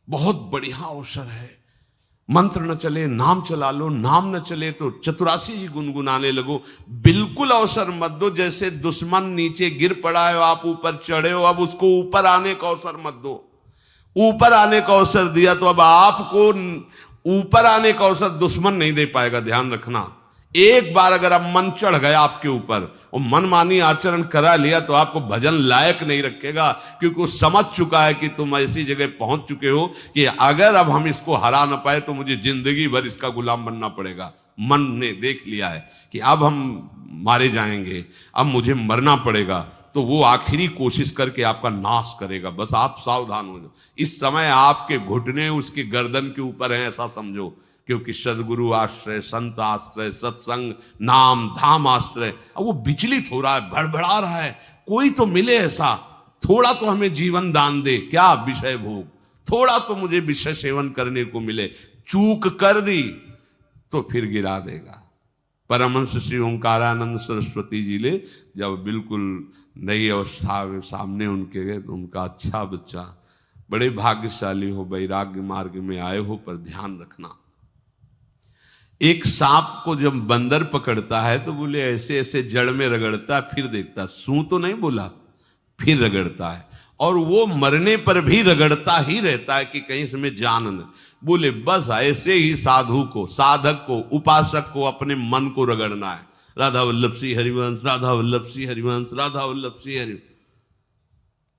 बहुत बढ़िया अवसर है। मंत्र न चले नाम चला लो, नाम न चले तो चतुरासी जी गुनगुनाने लगो। बिल्कुल अवसर मत दो, जैसे दुश्मन नीचे गिर पड़ा है आप ऊपर चढ़े हो, अब उसको ऊपर आने का अवसर मत दो। ऊपर आने का अवसर दिया तो अब आपको ऊपर आने का अवसर दुश्मन नहीं दे पाएगा। ध्यान रखना, एक बार अगर अब मन चढ़ गया आपके ऊपर और मनमानी आचरण करा लिया तो आपको भजन लायक नहीं रखेगा, क्योंकि वो समझ चुका है कि तुम ऐसी जगह पहुंच चुके हो कि अगर अब हम इसको हरा ना पाए तो मुझे जिंदगी भर इसका गुलाम बनना पड़ेगा। मन ने देख लिया है कि अब हम मारे जाएंगे, अब मुझे मरना पड़ेगा, तो वो आखिरी कोशिश करके आपका नाश करेगा। बस आप सावधान हो जाओ। इस समय आपके घुटने उसके गर्दन के ऊपर हैं, ऐसा समझो, क्योंकि सदगुरु आश्रय, संत आश्रय, सत्संग, नाम धाम आश्रय। अब वो विचलित हो रहा है, भड़बड़ा रहा है, कोई तो मिले ऐसा, थोड़ा तो हमें जीवन दान दे, क्या विषय भोग, थोड़ा तो मुझे विषय सेवन करने को मिले। चूक कर दी तो फिर गिरा देगा। परमहंस श्री ओंकारानंद सरस्वती जी ले जब बिल्कुल नई अवस्था में सामने उनके गए तो उनका, अच्छा बच्चा, बड़े भाग्यशाली हो, वैराग्य मार्ग में आए हो, पर ध्यान रखना, एक सांप को जब बंदर पकड़ता है तो बोले ऐसे ऐसे जड़ में रगड़ता है, फिर देखता, सू तो नहीं बोला, फिर रगड़ता है, और वो मरने पर भी रगड़ता ही रहता है कि कहीं इसमें जान न। बोले बस ऐसे ही साधु को, साधक को, उपासक को अपने मन को रगड़ना है। राधा वल्लभ सिंह हरिवंश, राधा वल्लभ सिंह हरिवंश, राधा वल्लभ सिंह हरिवंश।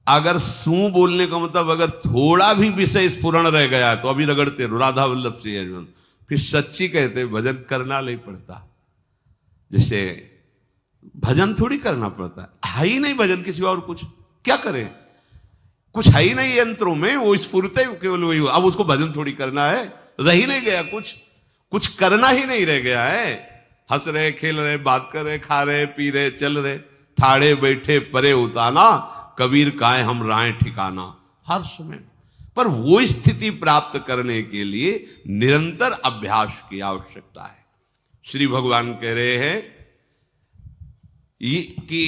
अगर सू बोलने का मतलब अगर थोड़ा भी विषय स्फुरण रह गया है तो अभी रगड़ते रहो, राधा वल्लभ सिंह हरिवंश। फिर सच्ची कहते भजन करना नहीं पड़ता। जैसे भजन थोड़ी करना पड़ता है ही नहीं भजन, किसी और कुछ क्या करें, कुछ है ही नहीं यंत्रों में, वो स्फुरते केवल वही। अब उसको भजन थोड़ी करना है, रह ही नहीं गया, कुछ करना ही नहीं रह गया है। हंस रहे, खेल रहे, बात कर रहे, खा रहे, पी रहे, चल रहे, ठाड़े बैठे परे उताना, कबीर काहे हम राय ठिकाना, हर समय। पर वो स्थिति प्राप्त करने के लिए निरंतर अभ्यास की आवश्यकता है। श्री भगवान कह रहे हैं कि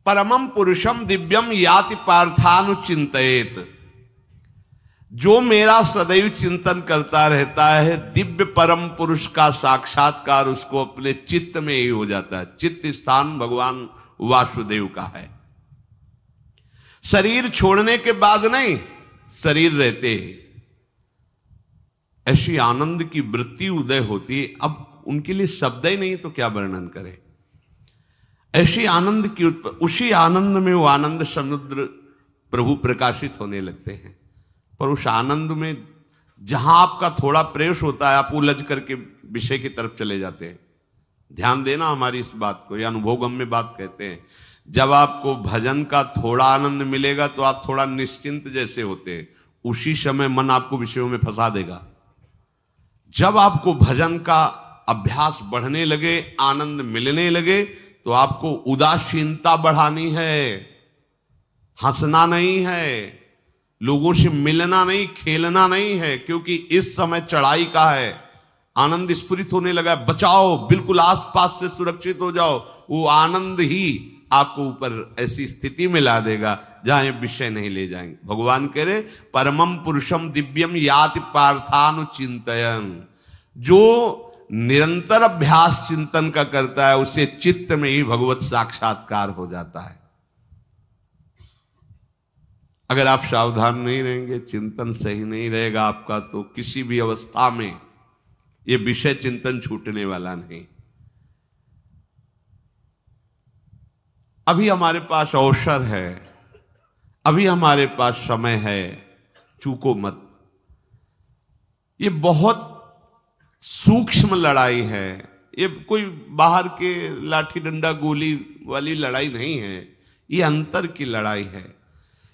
परमम पुरुषम दिव्यम याति पार्थानुचिंतयेत, जो मेरा सदैव चिंतन करता रहता है, दिव्य परम पुरुष का साक्षात्कार उसको अपने चित्त में ही हो जाता है। चित्त स्थान भगवान वासुदेव का है। शरीर छोड़ने के बाद नहीं, शरीर रहते ऐसी आनंद की वृत्ति उदय होती। अब उनके लिए शब्द ही नहीं तो क्या वर्णन करें। ऐसी आनंद की उसी आनंद में वो आनंद समुद्र प्रभु प्रकाशित होने लगते हैं। पर उस आनंद में जहां आपका थोड़ा प्रवेश होता है, आप उलझ करके विषय की तरफ चले जाते हैं। ध्यान देना हमारी इस बात को, यह अनुभवगम्य बात कहते हैं। जब आपको भजन का थोड़ा आनंद मिलेगा तो आप थोड़ा निश्चिंत जैसे होते हैं, उसी समय मन आपको विषयों में फंसा देगा। जब आपको भजन का अभ्यास बढ़ने लगे, आनंद मिलने लगे, तो आपको उदासीनता बढ़ानी है, हंसना नहीं है, लोगों से मिलना नहीं, खेलना नहीं है, क्योंकि इस समय चढ़ाई का है। आनंद स्फुरित होने लगा, बचाओ, बिल्कुल आसपास से सुरक्षित हो जाओ। वो आनंद ही आपको ऊपर ऐसी स्थिति में ला देगा जहां ये विषय नहीं ले जाएंगे। भगवान कह रहे परमम पुरुषम दिव्यम याति पार्थानुचिंतयन्, जो निरंतर अभ्यास चिंतन का करता है उससे चित्त में ही भगवत साक्षात्कार हो जाता है। अगर आप सावधान नहीं रहेंगे, चिंतन सही नहीं रहेगा आपका, तो किसी भी अवस्था में ये विषय चिंतन छूटने वाला नहीं। अभी हमारे पास अवसर है, अभी हमारे पास समय है, चूको मत। ये बहुत सूक्ष्म लड़ाई है, ये कोई बाहर के लाठी डंडा गोली वाली लड़ाई नहीं है, ये अंतर की लड़ाई है।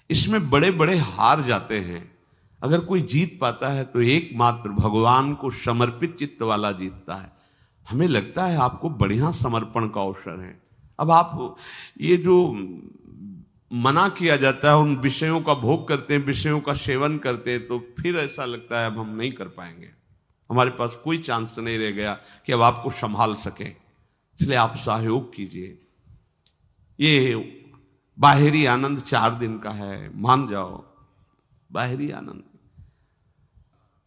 इसमें बड़े बड़े हार जाते हैं। अगर कोई जीत पाता है तो एकमात्र भगवान को समर्पित चित्त वाला जीतता है। हमें लगता है आपको बढ़िया समर्पण का अवसर है। अब आप ये जो मना किया जाता है, उन विषयों का भोग करते हैं, विषयों का सेवन करते हैं, तो फिर ऐसा लगता है अब हम नहीं कर पाएंगे, हमारे पास कोई चांस नहीं रह गया कि अब आपको संभाल सके। इसलिए आप सहयोग कीजिए। ये बाहरी आनंद 4 दिन का है, मान जाओ, बाहरी आनंद।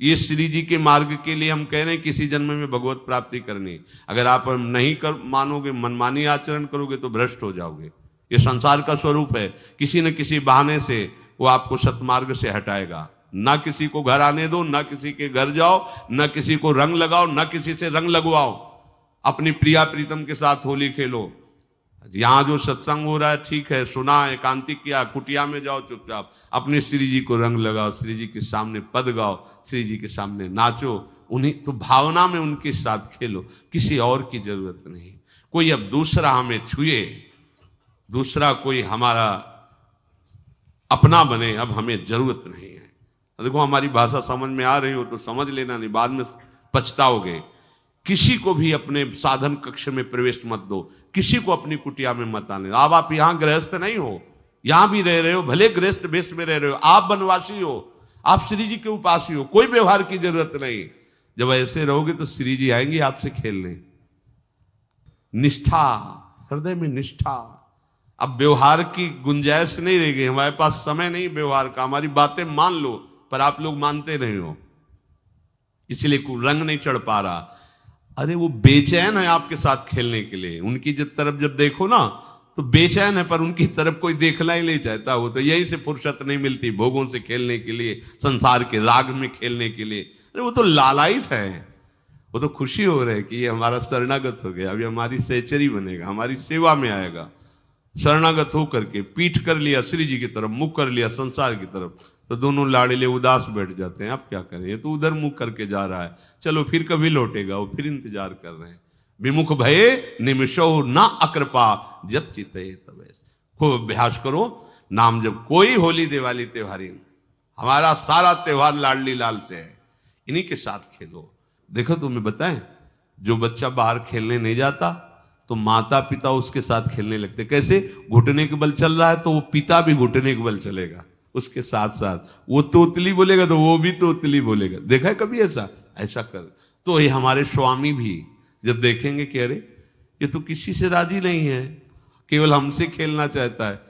ये श्री जी के मार्ग के लिए हम कह रहे हैं किसी जन्म में भगवत प्राप्ति करनी। अगर आप नहीं कर मानोगे, मनमानी आचरण करोगे तो भ्रष्ट हो जाओगे। ये संसार का स्वरूप है, किसी न किसी बहाने से वो आपको सतमार्ग से हटाएगा। ना किसी को घर आने दो, ना किसी के घर जाओ, ना किसी को रंग लगाओ, ना किसी से रंग लगवाओ। अपनी प्रिया प्रीतम के साथ होली खेलो। यहां जो सत्संग हो रहा है ठीक है, सुना, एकांतिक किया, कुटिया में जाओ चुपचाप, अपने श्री जी को रंग लगाओ, श्री जी के सामने पद गाओ, श्री जी के सामने नाचो, उन्हीं तो भावना में उनके साथ खेलो, किसी और की जरूरत नहीं। कोई अब दूसरा हमें छुए, दूसरा कोई हमारा अपना बने, अब हमें जरूरत नहीं है। देखो हमारी भाषा समझ में आ रही हो तो समझ लेना, नहीं बाद में पछताओगे। किसी को भी अपने साधन कक्ष में प्रवेश मत दो, किसी को अपनी कुटिया में मत आने। अब आप यहां गृहस्थ नहीं हो, यहां भी रह रहे हो, भले गृहस्थ वेश में रह रहे हो, आप वनवासी हो, आप श्री जी के उपासी हो, कोई व्यवहार की जरूरत नहीं। जब ऐसे रहोगे तो श्री जी आएंगे आपसे खेलने। निष्ठा, हृदय में निष्ठा। अब व्यवहार की गुंजाइश नहीं रह गई, हमारे पास समय नहीं व्यवहार का। हमारी बातें मान लो पर आप लोग मानते नहीं हो, इसलिए रंग नहीं चढ़ पा रहा। अरे वो बेचैन है आपके साथ खेलने के लिए, उनकी तरफ जब देखो ना तो बेचैन है, पर उनकी तरफ कोई देखना ही नहीं चाहता। वो तो यहीं से फुर्सत नहीं मिलती भोगों से खेलने के लिए, संसार के राग में खेलने के लिए। अरे वो तो लालायित है, वो तो खुशी हो रहे कि ये हमारा शरणागत हो गया, अभी हमारी सहचरी बनेगा, हमारी सेवा में आएगा। शरणागत होकर के पीठ कर लिया श्री जी की तरफ, मुख कर लिया संसार की तरफ, तो दोनों लाड़िले उदास बैठ जाते हैं। अब क्या करें, ये तो उधर मुख करके जा रहा है, चलो फिर कभी लौटेगा, वो फिर इंतजार कर रहे हैं। विमुख भये निमिषो ना अकृपा जब चिते तब। खूब अभ्यास करो नाम जब। कोई होली दिवाली त्योहारी, हमारा सारा त्योहार लाडली लाल से है, इन्हीं के साथ खेलो। देखो तुम्हें बताएं, जो बच्चा बाहर खेलने नहीं जाता तो माता पिता उसके साथ खेलने लगते। कैसे? घुटने के बल चल रहा है तो वो पिता भी घुटने के बल चलेगा उसके साथ साथ। वो तोतली बोलेगा तो वो भी तोतली बोलेगा। देखा है कभी ऐसा? ऐसा कर। तो ये हमारे स्वामी भी जब देखेंगे कि अरे ये तो किसी से राजी नहीं है, केवल हमसे खेलना चाहता है,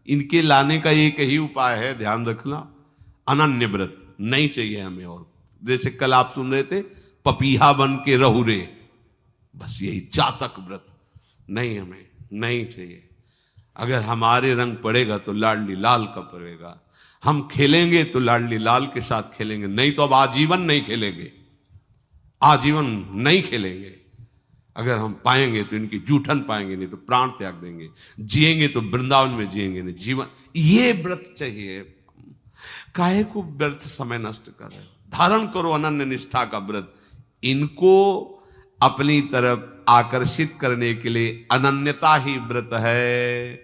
इनके लाने का एक ही उपाय है, ध्यान रखना, अनन्य व्रत नहीं चाहिए हमें। और जैसे कल आप सुन रहे थे, पपीहा बन के रहू रे, बस यही चातक व्रत नहीं, हमें नहीं चाहिए। अगर हमारे रंग पड़ेगा तो लाडली लाल का पड़ेगा, हम खेलेंगे तो लाडली लाल के साथ खेलेंगे, नहीं तो अब आजीवन नहीं खेलेंगे, आजीवन नहीं खेलेंगे। अगर हम पाएंगे तो इनकी जूठन पाएंगे, नहीं तो प्राण त्याग देंगे। जिएंगे तो वृंदावन में जिएंगे, नहीं जीवन। ये व्रत चाहिए। काहे को व्यर्थ समय नष्ट कर रहे हो? धारण करो अनन्य निष्ठा का व्रत। इनको अपनी तरफ आकर्षित करने के लिए अनन्यता ही व्रत है।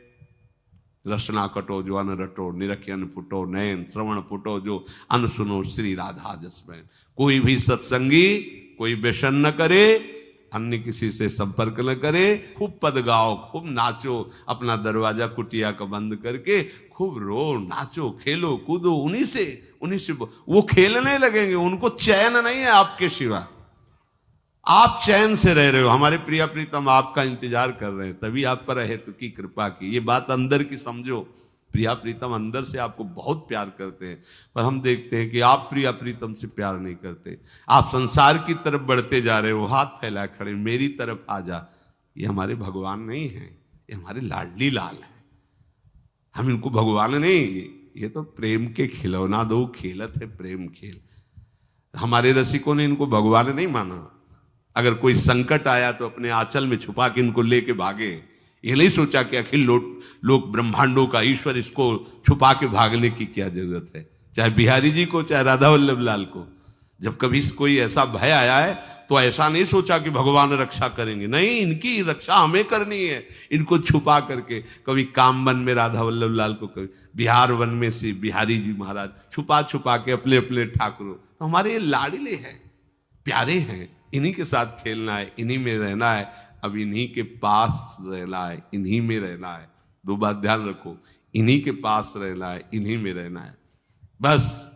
रसना कटो जो अन रटो, निरखियन फुटो नयन, श्रवण फुटो जो अन सुनो, श्री राधा जसमैन। कोई भी सत्संगी कोई व्यसन न करे, अन्य किसी से संपर्क न करे, खूब पद गाओ, खूब नाचो, अपना दरवाजा कुटिया का बंद करके खूब रो, नाचो, खेलो, कूदो, उन्हीं से वो खेलने लगेंगे। उनको चैन नहीं है आपके सिवा, आप चैन से रह रहे हो। हमारे प्रिया प्रीतम आपका इंतजार कर रहे हैं, तभी आप पर हेतु की कृपा की। ये बात अंदर की समझो, प्रिया प्रीतम अंदर से आपको बहुत प्यार करते हैं, पर हम देखते हैं कि आप प्रिया प्रीतम से प्यार नहीं करते। आप संसार की तरफ बढ़ते जा रहे हो, हाथ फैला खड़े, मेरी तरफ आ जा। ये हमारे भगवान नहीं है, ये हमारे लाडली लाल हैं। हम इनको भगवान नहीं, ये तो प्रेम के खिलौना दो खेलत है प्रेम खेल। हमारे रसिकों ने इनको भगवान नहीं माना। अगर कोई संकट आया तो अपने आंचल में छुपा के इनको लेके भागे। ये नहीं सोचा कि अखिल लोक ब्रह्मांडों का ईश्वर, इसको छुपा के भागने की क्या जरूरत है। चाहे बिहारी जी को, चाहे राधा वल्लभ लाल को, जब कभी कोई ऐसा भय आया है तो ऐसा नहीं सोचा कि भगवान रक्षा करेंगे, नहीं, इनकी रक्षा हमें करनी है। इनको छुपा करके, कभी कामवन में राधा वल्लभ लाल को, कभी बिहार वन में से बिहारी जी महाराज, छुपा छुपा के अपने अपने ठाकुरों। तो हमारे ये लाडले हैं, प्यारे हैं, इन्हीं के साथ खेलना है, इन्हीं में रहना है। अब इन्हीं के पास रहना है, इन्हीं में रहना है। दो बात ध्यान रखो, इन्हीं के पास रहना है, इन्हीं में रहना है, बस।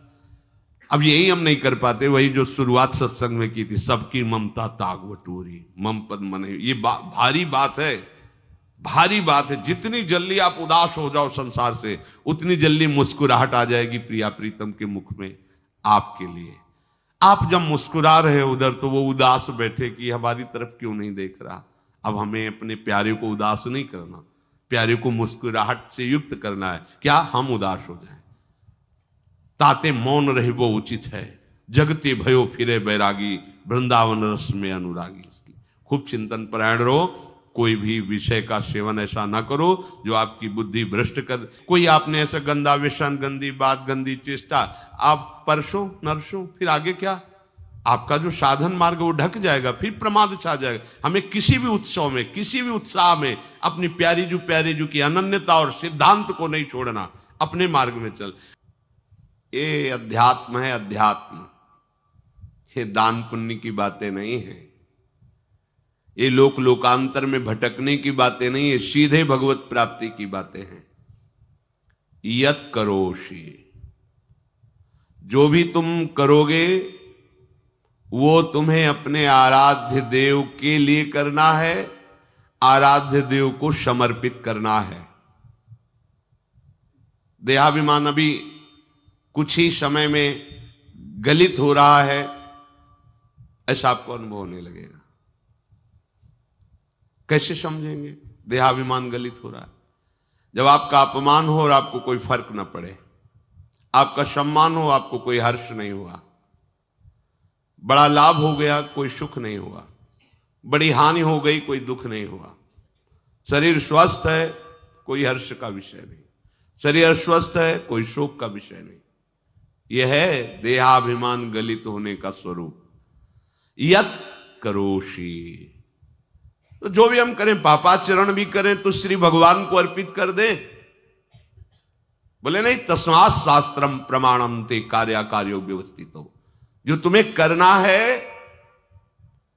अब यही हम नहीं कर पाते, वही जो शुरुआत सत्संग में की थी, सबकी ममता ताग बटोरी, मम पद मने। ये भारी बात है, भारी बात है। जितनी जल्दी आप उदास हो जाओ संसार से, उतनी जल्दी मुस्कुराहट आ जाएगी प्रिया प्रीतम के मुख में आपके लिए। आप जब मुस्कुरा रहे उधर तो वो उदास बैठे कि हमारी तरफ क्यों नहीं देख रहा। अब हमें अपने प्यारे को उदास नहीं करना, प्यारे को मुस्कुराहट से युक्त करना है। क्या हम उदास हो जाएं? ताते मौन रहे वो उचित है, जगते भयो फिरे बैरागी, वृंदावन रस में अनुरागी। इसकी खूब चिंतन परायण रहो, कोई भी विषय का सेवन ऐसा ना करो जो आपकी बुद्धि भ्रष्ट कर। कोई आपने ऐसा गंदा व्यसन, गंदी बात, गंदी चेष्टा, आप परसों नरसों, फिर आगे क्या? आपका जो साधन मार्ग वो ढक जाएगा, फिर प्रमाद छा जाएगा। हमें किसी भी उत्सव में, किसी भी उत्साह में अपनी प्यारे जू की अनन्यता और सिद्धांत को नहीं छोड़ना, अपने मार्ग में चल। ये अध्यात्म है, अध्यात्म। ये दान पुण्य की बातें नहीं है, ये लोक लोकांतर में भटकने की बातें नहीं है, सीधे भगवत प्राप्ति की बातें हैं। यत करोषि, जो भी तुम करोगे वो तुम्हें अपने आराध्य देव के लिए करना है, आराध्य देव को समर्पित करना है। देहाभिमान अभी कुछ ही समय में गलित हो रहा है, ऐसा आपको अनुभव होने लगेगा। कैसे समझेंगे देहाभिमान गलित हो रहा है? जब आपका अपमान हो और आपको कोई फर्क न पड़े, आपका सम्मान हो, आपको कोई हर्ष नहीं हुआ, बड़ा लाभ हो गया, कोई सुख नहीं हुआ, बड़ी हानि हो गई, कोई दुख नहीं हुआ, शरीर स्वस्थ है, कोई हर्ष का विषय नहीं, शरीर अस्वस्थ है, कोई शोक का विषय नहीं। यह है देहाभिमान गलित होने का स्वरूप। यत करोषि, तो जो भी हम करें, पापाचरण भी करें तो श्री भगवान को अर्पित कर दें। बोले नहीं, तस्मात् शास्त्रम प्रमाणम ते कार्याकार्यो व्यवस्थितो। जो तुम्हें करना है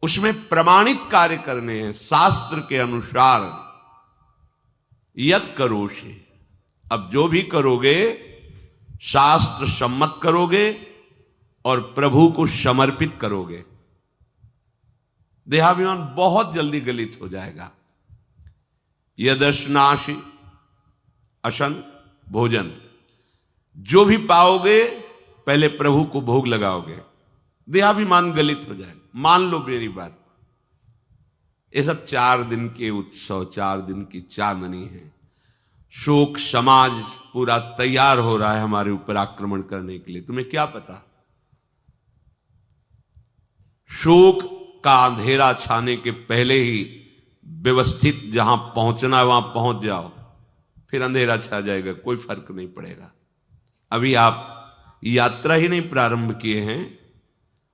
उसमें प्रमाणित कार्य करने हैं, शास्त्र के अनुसार। यत करोषि, अब जो भी करोगे शास्त्र सम्मत करोगे और प्रभु को समर्पित करोगे। देहाभिमान बहुत जल्दी गलित हो जाएगा। यदश्नाशि, अशन भोजन, जो भी पाओगे पहले प्रभु को भोग लगाओगे, देहाभिमान गलित हो जाएगा। मान लो मेरी बात, ये सब 4 दिन के उत्सव, 4 दिन की चांदनी है। शोक समाज पूरा तैयार हो रहा है हमारे ऊपर आक्रमण करने के लिए। तुम्हें क्या पता, शोक का अंधेरा छाने के पहले ही व्यवस्थित जहां पहुंचना है वहां पहुंच जाओ, फिर अंधेरा छा जाएगा, कोई फर्क नहीं पड़ेगा। अभी आप यात्रा ही नहीं प्रारंभ किए हैं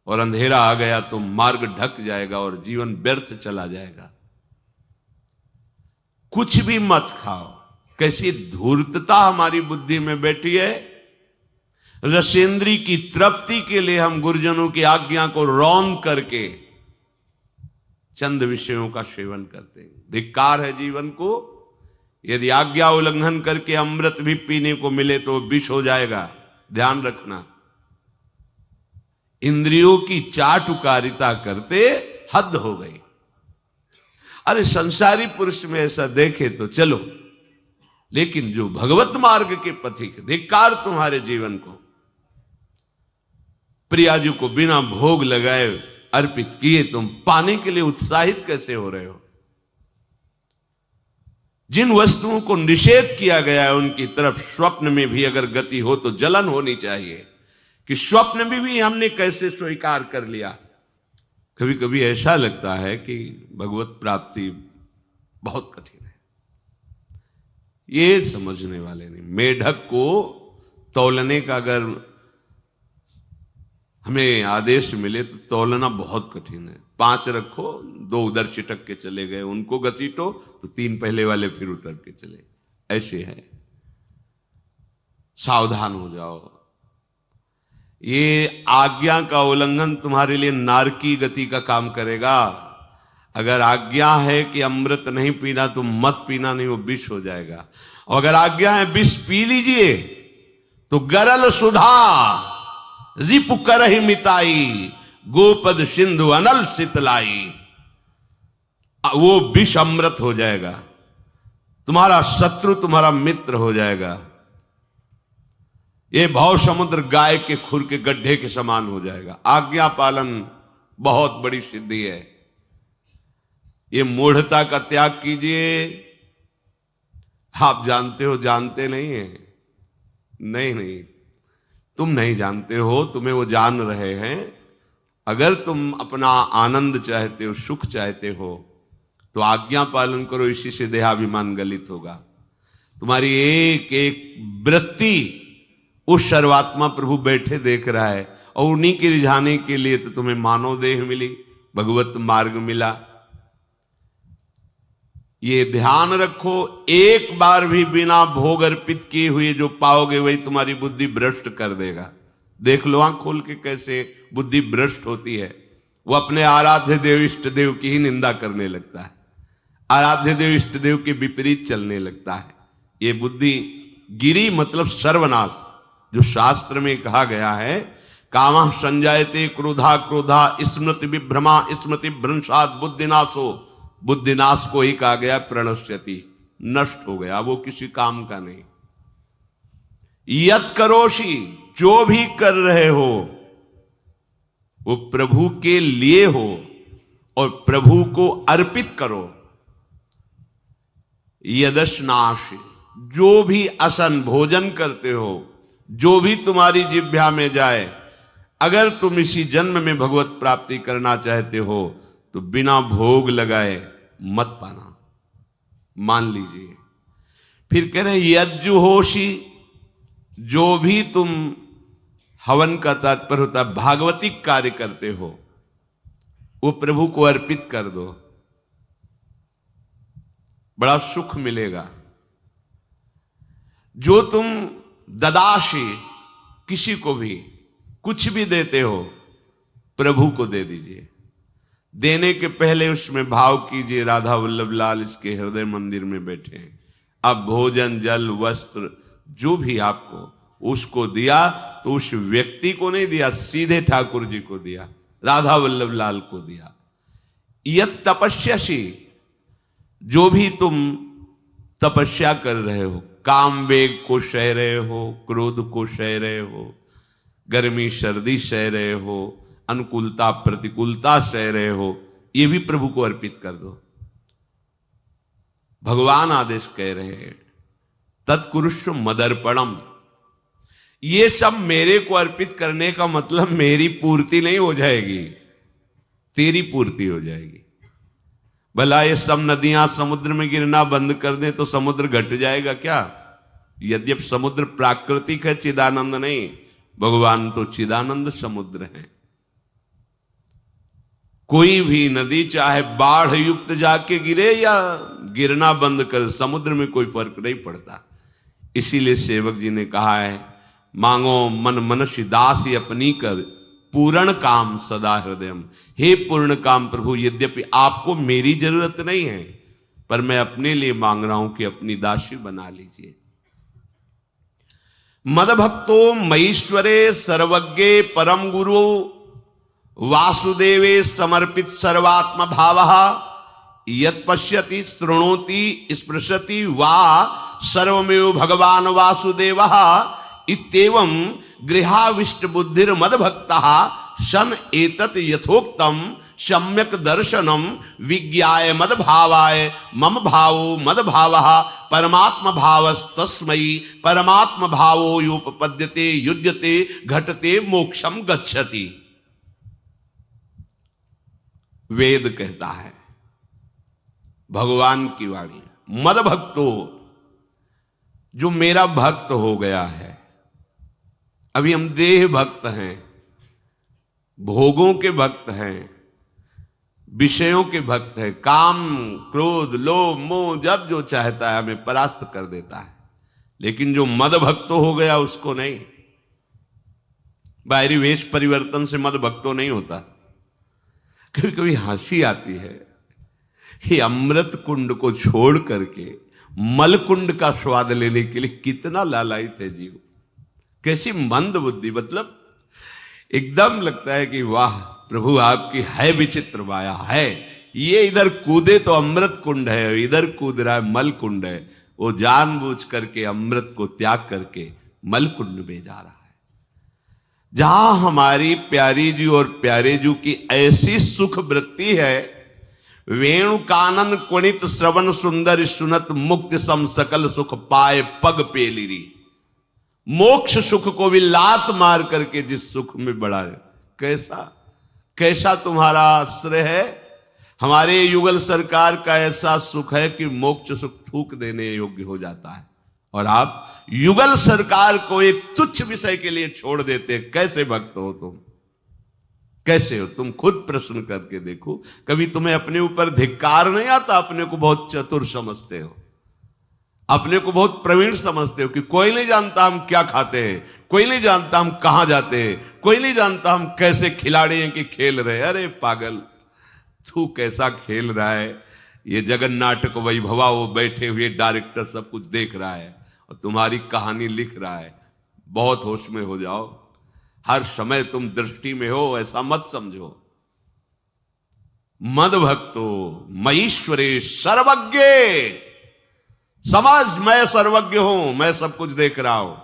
और अंधेरा आ गया तो मार्ग ढक जाएगा और जीवन व्यर्थ चला जाएगा। कुछ भी मत खाओ। कैसी धूर्तता हमारी बुद्धि में बैठी है। रसेंद्री की तृप्ति के लिए हम गुरुजनों की आज्ञा को रौंद करके चंद विषयों का सेवन करते हैं। धिक्कार है जीवन को। यदि आज्ञा उल्लंघन करके अमृत भी पीने को मिले तो विष हो जाएगा, ध्यान रखना। इंद्रियों की चाटुकारिता करते हद हो गई। अरे संसारी पुरुष में ऐसा देखे तो चलो, लेकिन जो भगवत मार्ग के पथिक, धिक्कार तुम्हारे जीवन को। प्रियाजू को बिना भोग लगाए अर्पित किए तुम पाने के लिए उत्साहित कैसे हो रहे हो? जिन वस्तुओं को निषेध किया गया है उनकी तरफ स्वप्न में भी अगर गति हो तो जलन होनी चाहिए कि स्वप्न में भी हमने कैसे स्वीकार कर लिया। कभी कभी ऐसा लगता है कि भगवत प्राप्ति बहुत कठिन है, ये समझने वाले नहीं। मेढक को तौलने का अगर हमें आदेश मिले तो तौलना बहुत कठिन है। 5 रखो, 2 उधर छिटक के चले गए, उनको घसीटो तो 3 पहले वाले फिर उतर के चले। ऐसे है, सावधान हो जाओ। ये आज्ञा का उल्लंघन तुम्हारे लिए नारकी गति का काम करेगा। अगर आज्ञा है कि अमृत नहीं पीना तो मत पीना, नहीं वो विष हो जाएगा। और अगर आज्ञा है विष पी लीजिए तो गरल सुधा रिपु करहि मिताई, गोपद सिंधु अनल शीतलाई। वो विष अमृत हो जाएगा, तुम्हारा शत्रु तुम्हारा मित्र हो जाएगा। ये भव समुद्र गाय के खुर के गड्ढे के समान हो जाएगा। आज्ञा पालन बहुत बड़ी सिद्धि है। ये मूढ़ता का त्याग कीजिए। आप जानते हो, जानते नहीं है? नहीं, तुम नहीं जानते हो, तुम्हें वो जान रहे हैं। अगर तुम अपना आनंद चाहते हो, सुख चाहते हो, तो आज्ञा पालन करो। इसी से देहाभिमान गलित होगा। तुम्हारी एक एक वृत्ति उस सर्वात्मा प्रभु बैठे देख रहा है, और उन्हीं के रिझाने के लिए तो तुम्हें मानव देह मिली, भगवत मार्ग मिला। ये ध्यान रखो, एक बार भी बिना भोग अर्पित किए हुए जो पाओगे वही तुम्हारी बुद्धि भ्रष्ट कर देगा। देख लो आंख खोल के कैसे बुद्धि भ्रष्ट होती है। वो अपने आराध्य देव इष्ट देव की ही निंदा करने लगता है, आराध्य देव इष्ट देव के विपरीत चलने लगता है। ये बुद्धि गिरी मतलब सर्वनाश। जो शास्त्र में कहा गया है, कामः संजायते क्रोधा क्रोधा स्मृति विभ्रमा स्मृति भ्रंशात् बुद्धिनाशो, बुद्धिनाश को ही कहा गया प्रणश्यति, नष्ट हो गया, वो किसी काम का नहीं। यत करोषि, जो भी कर रहे हो वो प्रभु के लिए हो और प्रभु को अर्पित करो। यदश्नाश, जो भी असन भोजन करते हो, जो भी तुम्हारी जिह्वा में जाए, अगर तुम इसी जन्म में भगवत प्राप्ति करना चाहते हो तो बिना भोग लगाए मत पाना, मान लीजिए। फिर कह रहे यज्जुहोषि, जो भी तुम, हवन का तात्पर्य होता है भागवतिक कार्य करते हो, वो प्रभु को अर्पित कर दो, बड़ा सुख मिलेगा। जो तुम ददाशी, किसी को भी कुछ भी देते हो, प्रभु को दे दीजिए। देने के पहले उसमें भाव कीजिए, राधा वल्लभ लाल इसके हृदय मंदिर में बैठे हैं। अब भोजन जल वस्त्र जो भी आपको उसको दिया तो उस व्यक्ति को नहीं दिया, सीधे ठाकुर जी को दिया, राधा वल्लभ लाल को दिया। यत तपस्यासी, जो भी तुम तपस्या कर रहे हो, काम वेग को सह रहे हो, क्रोध को सह रहे हो, गर्मी सर्दी सह रहे हो, अनुकूलता प्रतिकूलता सह रहे हो, ये भी प्रभु को अर्पित कर दो। भगवान आदेश कह रहे हैं तत्कुरुष्व मदर्पणम, ये सब मेरे को अर्पित करने का मतलब मेरी पूर्ति नहीं हो जाएगी, तेरी पूर्ति हो जाएगी। भला ये सब नदियां समुद्र में गिरना बंद कर दें तो समुद्र घट जाएगा क्या? यद्यप समुद्र प्राकृतिक है, चिदानंद नहीं, भगवान तो चिदानंद समुद्र है। कोई भी नदी चाहे बाढ़ युक्त जाके गिरे या गिरना बंद कर, समुद्र में कोई फर्क नहीं पड़ता। इसीलिए सेवक जी ने कहा है, मांगो मन मनुष्य दासी अपनी कर, पूर्ण काम सदा हृदयम। हे पूर्ण काम प्रभु, यद्यपि आपको मेरी जरूरत नहीं है, पर मैं अपने लिए मांग रहा हूं कि अपनी दासी बना लीजिए। मद भक्तो मईश्वरे सर्वज्ञे परम गुरु वासुदेवे समर्पित सर्वात्म भावः, यत् पश्यति शृणोति स्पृशति वा सर्वमेव भगवान वासुदेवः, इत्येवं गृहाविष्ट बुद्धिर मद भक्तः सन एतत् यथोक्तम सम्यक दर्शनम विज्ञाय मद भावाय मम भावो मद भावः परमात्म भावस्तस्मै परमात्म भावो योपपद्यते युज्यते घटते मोक्षम गच्छति। वेद कहता है, भगवान की वाणी, मद भक्तो, जो मेरा भक्त हो गया है। अभी हम देह भक्त हैं, भोगों के भक्त हैं, विषयों के भक्त हैं, काम क्रोध लोभ मोह जब जो चाहता है हमें परास्त कर देता है। लेकिन जो मद भक्त हो गया उसको नहीं। बाहरी वेश परिवर्तन से मद भक्तो नहीं होता। कभी कभी हंसी आती है कि अमृत कुंड को छोड़ करके मल कुंड का स्वाद लेने के लिए कितना लालायित है जीव। कैसी मंद बुद्धि, मतलब एकदम लगता है कि वाह प्रभु आपकी है विचित्र माया है। ये इधर कूदे तो अमृत कुंड है, इधर कूद रहा है मल कुंड है। वो जानबूझ करके अमृत को त्याग करके मलकुंड में जा रहा है। जहां हमारी प्यारी जी और प्यारे जी की ऐसी सुख वृत्ति है, वेणु कानन कुणित श्रवण सुंदर सुनत मुक्ति सम सकल सुख पाए पग पेलिरी। मोक्ष सुख को भी लात मार करके जिस सुख में बढ़ा है, कैसा कैसा तुम्हारा आश्रय है। हमारे युगल सरकार का ऐसा सुख है कि मोक्ष सुख थूक देने योग्य हो जाता है, और आप युगल सरकार को एक तुच्छ विषय के लिए छोड़ देते। कैसे भक्त हो तुम, कैसे हो तुम? खुद प्रश्न करके देखो। कभी तुम्हें अपने ऊपर धिक्कार नहीं आता? अपने को बहुत चतुर समझते हो, अपने को बहुत प्रवीण समझते हो कि कोई नहीं जानता हम क्या खाते हैं, कोई नहीं जानता हम कहां जाते हैं, कोई नहीं जानता हम कैसे खिलाड़ी हैं कि खेल रहे। अरे पागल, तू कैसा खेल रहा है। ये जगन नाटक वैभवा, वो बैठे हुए डायरेक्टर सब कुछ देख रहा है और तुम्हारी कहानी लिख रहा है। बहुत होश में हो जाओ, हर समय तुम दृष्टि में हो, ऐसा मत समझो। मद भक्तो मईश्वरे सर्वज्ञ, समझ मैं सर्वज्ञ हूं, मैं सब कुछ देख रहा हूं।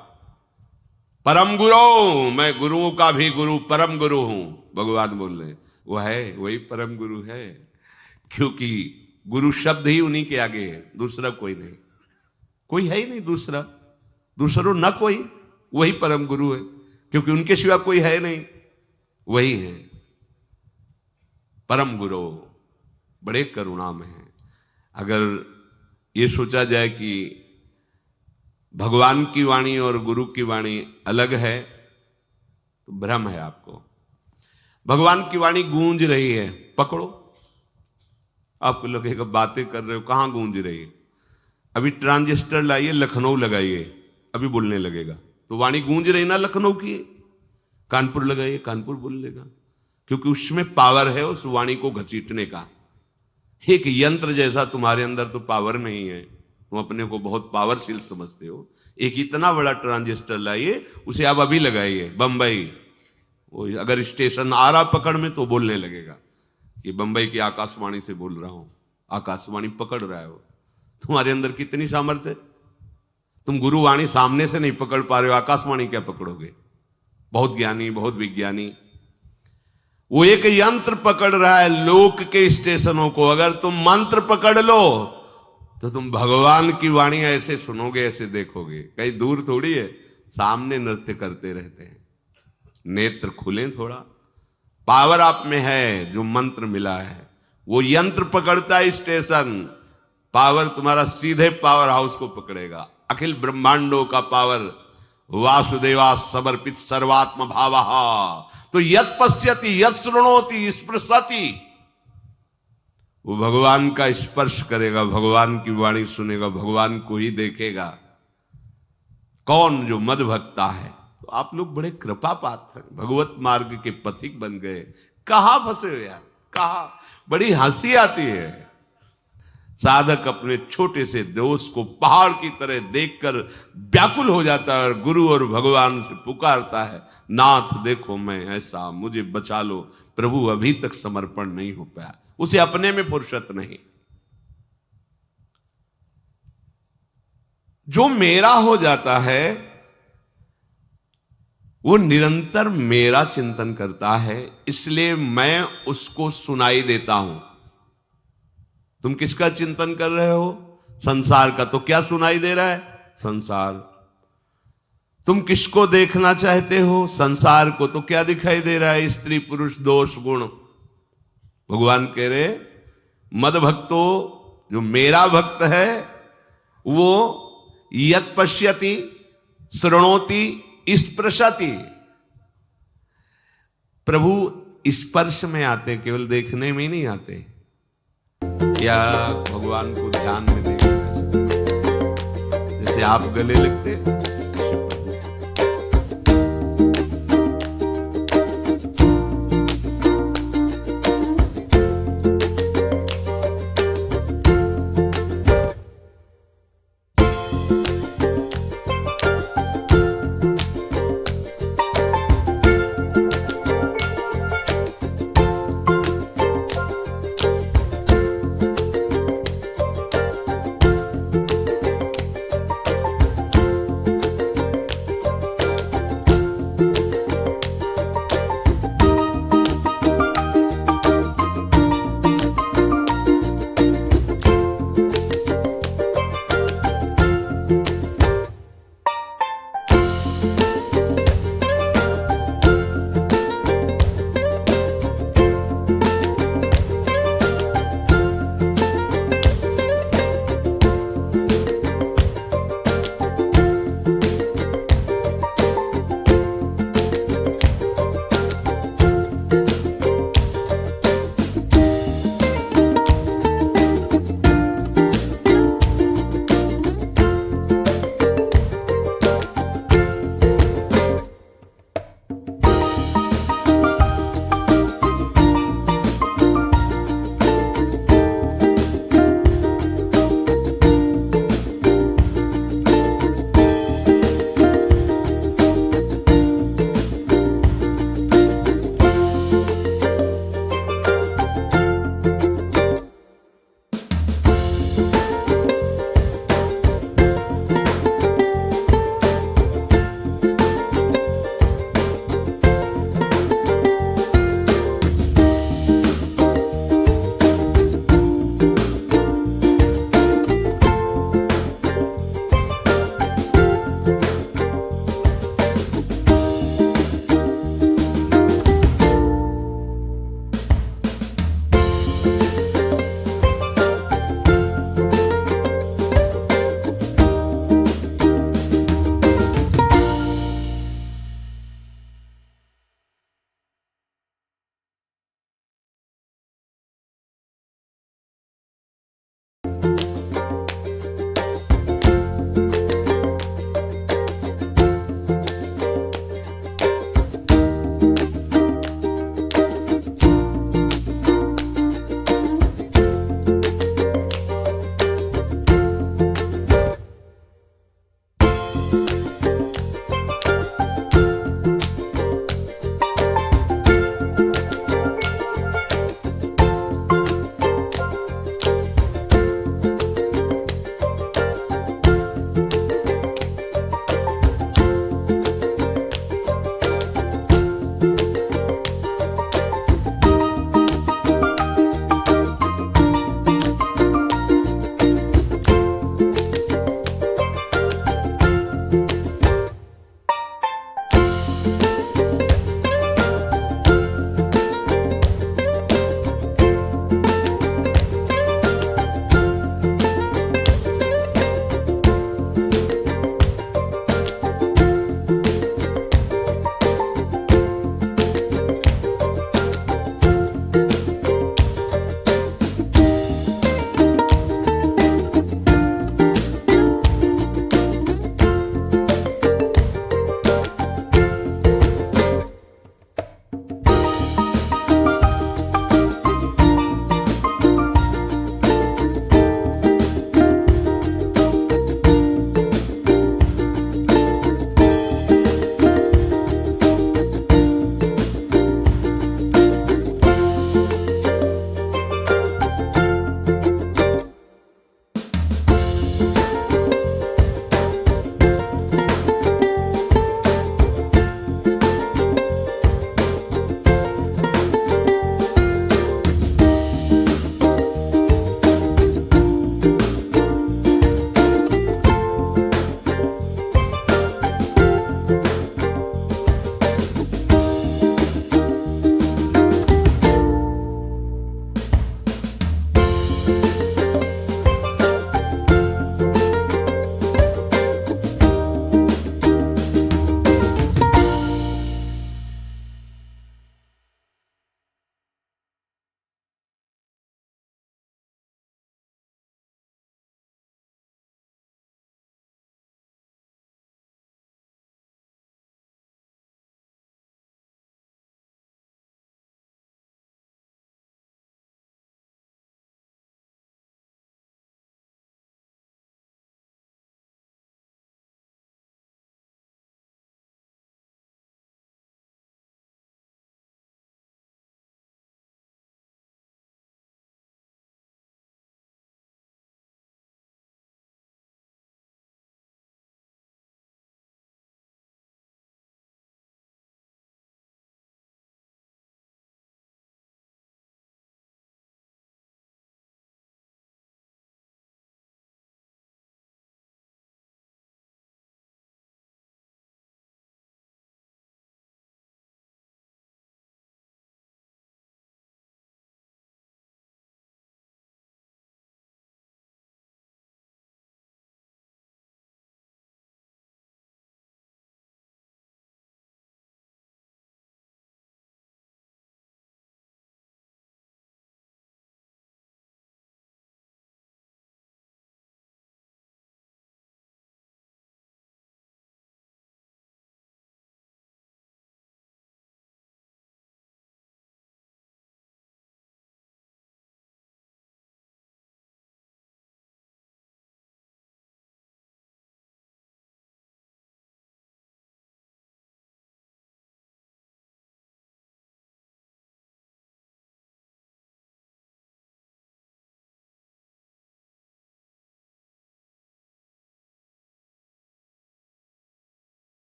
परम गुरु, मैं गुरुओं का भी गुरु, परम गुरु हूं। भगवान बोल रहे वो है, वही परम गुरु है, क्योंकि गुरु शब्द ही उन्हीं के आगे है, दूसरा कोई नहीं, कोई है ही नहीं दूसरा, दूसरो न कोई, वही परम गुरु है, क्योंकि उनके सिवा कोई है नहीं, वही है परम गुरु। बड़े करुणा में है। अगर ये सोचा जाए कि भगवान की वाणी और गुरु की वाणी अलग है तो भ्रम है आपको। भगवान की वाणी गूंज रही है, पकड़ो। आपको लगेगा बातें कर रहे हो, कहां गूंज रही है? अभी ट्रांजिस्टर लाइए, लखनऊ लगाइए, अभी बोलने लगेगा। तो वाणी गूंज रही ना लखनऊ की। कानपुर लगाइए, कानपुर बोल लेगा, क्योंकि उसमें पावर है उस वाणी को घसीटने का। एक यंत्र जैसा तुम्हारे अंदर तो पावर नहीं है, तुम अपने को बहुत पावरशील समझते हो। एक इतना बड़ा ट्रांजिस्टर लाइए, उसे आप अभी लगाइए बंबई, वो अगर स्टेशन आ रहा पकड़ में तो बोलने लगेगा कि बंबई की आकाशवाणी से बोल रहा हूं। आकाशवाणी पकड़ रहा है वो। तुम्हारे अंदर कितनी सामर्थ्य है। तुम गुरुवाणी सामने से नहीं पकड़ पा रहे हो, आकाशवाणी क्या पकड़ोगे? बहुत ज्ञानी, बहुत विज्ञानी, वो एक यंत्र पकड़ रहा है लोक के स्टेशनों को। अगर तुम मंत्र पकड़ लो तो तुम भगवान की वाणी ऐसे सुनोगे, ऐसे देखोगे, कहीं दूर थोड़ी है, सामने नृत्य करते रहते हैं। नेत्र खुले थोड़ा, पावर आप में है, जो मंत्र मिला है वो यंत्र पकड़ता है स्टेशन। पावर तुम्हारा सीधे पावर हाउस को पकड़ेगा। अखिल ब्रह्मांडों का पावर वासुदेवा समर्पित सर्वात्म भावः। तो यत् पश्यति यत् शृणोति स्पृशति, वो भगवान का स्पर्श करेगा, भगवान की वाणी सुनेगा, भगवान को ही देखेगा। कौन? जो मद भक्ता है। तो आप लोग बड़े कृपा पात्र हैं, भगवत मार्ग के पथिक बन गए। कहां फंसे हो यार, कहां? बड़ी हंसी आती है। साधक अपने छोटे से दोष को पहाड़ की तरह देखकर व्याकुल हो जाता है और गुरु और भगवान से पुकारता है, नाथ देखो मैं ऐसा, मुझे बचा लो। प्रभु अभी तक समर्पण नहीं हो पाया, उसे अपने में फुर्सत नहीं। जो मेरा हो जाता है वो निरंतर मेरा चिंतन करता है, इसलिए मैं उसको सुनाई देता हूं। तुम किसका चिंतन कर रहे हो? संसार का। तो क्या सुनाई दे रहा है? संसार। तुम किसको देखना चाहते हो? संसार को। तो क्या दिखाई दे रहा है? स्त्री पुरुष दोष गुण। भगवान कह रहे मद भक्तो, जो मेरा भक्त है वो यत् पश्यति शृणोति स्पृशति। प्रभु स्पर्श में आते, केवल देखने में ही नहीं आते। क्या भगवान को ध्यान में देखना, जैसे आप गले लगते